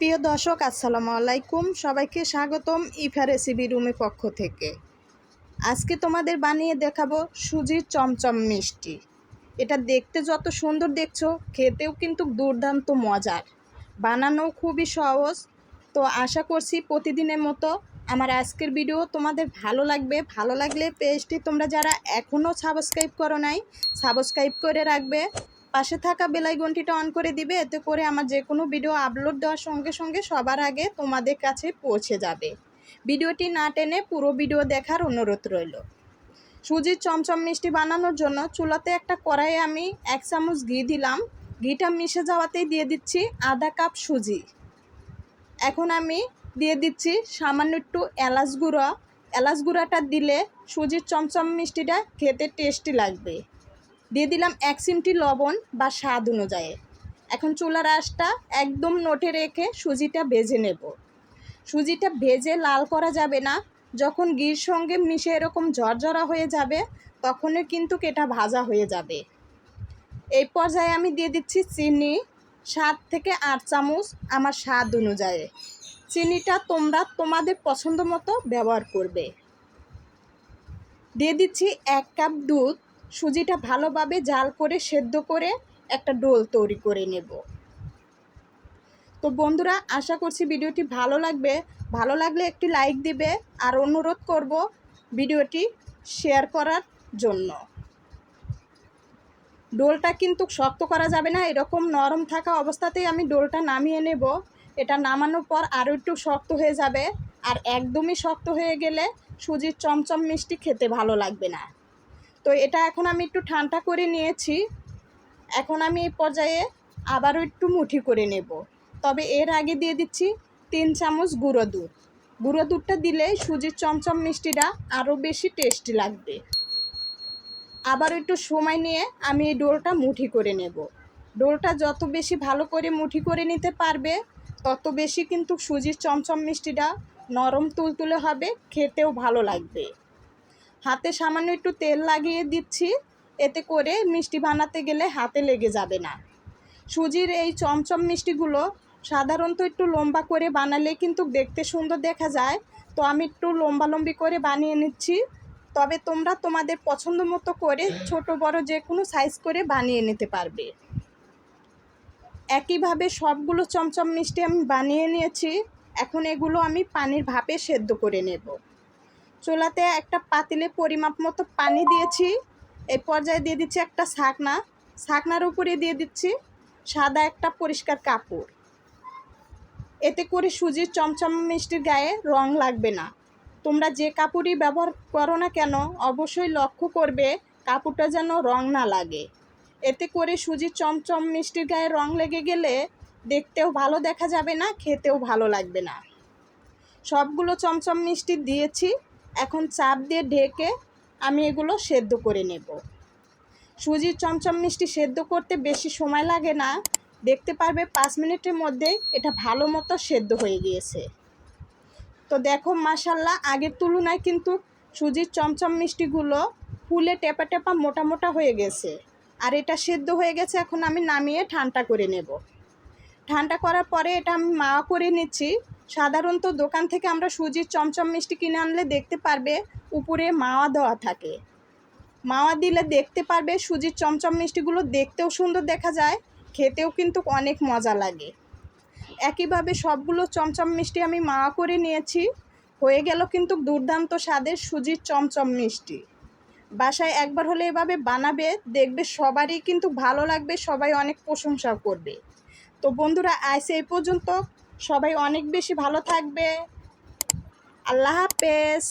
প্রিয় দর্শক আসসালামু আলাইকুম, সবাইকে স্বাগতম ইফা রেসিপি রুমের পক্ষ থেকে। আজকে তোমাদের বানিয়ে দেখাবো সুজির চমচম মিষ্টি। এটা দেখতে যত সুন্দর দেখছো, খেতেও কিন্তু দুর্দান্ত মজার, বানানো খুবই সহজ। তো আশা করছি প্রতিদিনের মতো আমার আজকের ভিডিও তোমাদের ভালো লাগবে। ভালো লাগলে পেজটি তোমরা যারা এখনও সাবস্ক্রাইব করো নাই, সাবস্ক্রাইব করে রাখবে। পাশে থাকা বেল আইকনটিটা অন করে দিবে, এতে করে আমার যে কোনো ভিডিও আপলোড দেওয়ার সঙ্গে সঙ্গে সবার আগে তোমাদের কাছে পৌঁছে যাবে। ভিডিওটি না টেনে পুরো ভিডিও দেখার অনুরোধ রইল। সুজির চমচম মিষ্টি বানানোর জন্য চুলাতে একটা কড়াইয়ে আমি 1 চামচ ঘি দিলাম। ঘিটা মিশে যাওয়াতেই দিয়ে দিচ্ছি আধা কাপ সুজি। এখন আমি দিয়ে দিচ্ছি সামান্য একটু এলাচ গুঁড়া। এলাচ গুঁড়াটা দিলে সুজির চমচম মিষ্টিটা খেতে টেস্টি লাগবে। দিয়ে দিলাম 1 চিমটি লবণ বা স্বাদ অনুযায়ী। এখন চুলার আঁচটা একদম নোটে রেখে সুজিটা ভেজে নেব। সুজিটা ভেজে লাল করা যাবে না, যখন ঘির সঙ্গে মিশে এরকম ঝরঝরা হয়ে যাবে তখনই কিন্তু এটা ভাজা হয়ে যাবে। এই পর্যায়ে আমি দিয়ে দিচ্ছি চিনি 7 থেকে 8 চামচ আমার স্বাদ অনুযায়ী। চিনিটা তোমরা তোমাদের পছন্দ মতো ব্যবহার করবে। দিয়ে দিচ্ছি 1 কাপ দুধ। সুজিটা ভালোভাবে জাল করে সেদ্ধ করে একটা ডোল তৈরি করে নেব। তো বন্ধুরা, আশা করছি ভিডিওটি ভালো লাগবে। ভালো লাগলে একটি লাইক দিবে আর অনুরোধ করব ভিডিওটি শেয়ার করার জন্য। ডোলটা কিন্তু শক্ত করা যাবে না, এরকম নরম থাকা অবস্থাতেই আমি ডোলটা নামিয়ে নেব। এটা নামানোর পর আরও একটু শক্ত হয়ে যাবে, আর একদমই শক্ত হয়ে গেলে সুজির চমচম মিষ্টি খেতে ভালো লাগবে না। তো এটা এখন আমি একটু ঠান্ডা করে নিয়েছি। এখন আমি এই পর্যায়ে আবারও একটু মুঠি করে নেব। তবে এর আগে দিয়ে দিচ্ছি 3 চামচ গুঁড়ো দুধ। গুঁড়ো দুধটা দিলে সুজির চমচম মিষ্টিটা আরও বেশি টেস্টি লাগবে। আবার একটু সময় নিয়ে আমি এই ডোলটা মুঠি করে নেব। ডোলটা যত বেশি ভালো করে মুঠি করে নিতে পারবে তত বেশি কিন্তু সুজির চমচম মিষ্টিটা নরম তুলতুলে হবে, খেতেও ভালো লাগবে। হাতে সামান্য একটু তেল লাগিয়ে দিচ্ছি, এতে করে মিষ্টি বানাতে গেলে হাতে লেগে যাবে না। সুজির এই চমচম মিষ্টিগুলো সাধারণত একটু লম্বা করে বানালে কিন্তু দেখতে সুন্দর দেখা যায়। তো আমি একটু লম্বালম্বি করে বানিয়ে নিচ্ছি। তবে তোমরা তোমাদের পছন্দ মতো করে ছোট বড় যে কোনো সাইজ করে বানিয়ে নিতে পারবে। একইভাবে সবগুলো চমচম মিষ্টি আমি বানিয়ে নিয়েছি। এখন এগুলো আমি পানির ভাপে সেদ্ধ করে নেব। চুলাতে একটা পাতিলে পরিমাপ মতো পানি দিয়েছি। এই পর্যায়ে দিয়ে দিচ্ছি একটা ছাকনা। ছাকনার উপরে দিয়ে দিচ্ছি সাদা একটা পরিষ্কার কাপড়। এতে করে সুজির চমচম মিষ্টির গায়ে রং লাগবে না। তোমরা যে কাপড়ই ব্যবহার করো না কেন অবশ্যই লক্ষ্য করবে কাপড়টা যেন রং না লাগে। এতে করে সুজির চমচম মিষ্টির গায়ে রং লেগে গেলে দেখতেও ভালো দেখা যাবে না, খেতেও ভালো লাগবে না। সবগুলো চমচম মিষ্টি দিয়েছি। এখন চাপ দিয়ে ঢেকে আমি এগুলো সেদ্ধ করে নেব। সুজির চমচম মিষ্টি সেদ্ধ করতে বেশি সময় লাগে না, দেখতে পারবে 5 মিনিটের মধ্যে এটা ভালো মতো সেদ্ধ হয়ে গিয়েছে। তো দেখো মাশাল্লাহ, আগের তুলনায় কিন্তু সুজির চমচম মিষ্টিগুলো ফুলে টেপা টেপা মোটা মোটা হয়ে গেছে, আর এটা সেদ্ধ হয়ে গেছে। এখন আমি নামিয়ে ঠান্ডা করে নেব। ঠান্ডা করার পরে এটা আমি মাওয়া করে নিচ্ছি। সাধারণত দোকান থেকে আমরা সুজির চমচম মিষ্টি কিনে আনলে দেখতে পারবে উপরে মাওয়া দেওয়া থাকে। মাওয়া দিলে দেখতে পারবে সুজির চমচম মিষ্টিগুলো দেখতেও সুন্দর দেখা যায়, খেতেও কিন্তু অনেক মজা লাগে। একইভাবে সবগুলো চমচম মিষ্টি আমি মাওয়া করে নিয়েছি। হয়ে গেল কিন্তু দুর্দান্ত স্বাদের সুজির চমচম মিষ্টি। বাসায় একবার হলে এভাবে বানাবে, দেখবে সবারই কিন্তু ভালো লাগবে, সবাই অনেক প্রশংসা করবে। তো বন্ধুরা, আজ এই পর্যন্ত। সবাই অনেক বেশি ভালো থাকবে। আল্লাহ হাফেজ।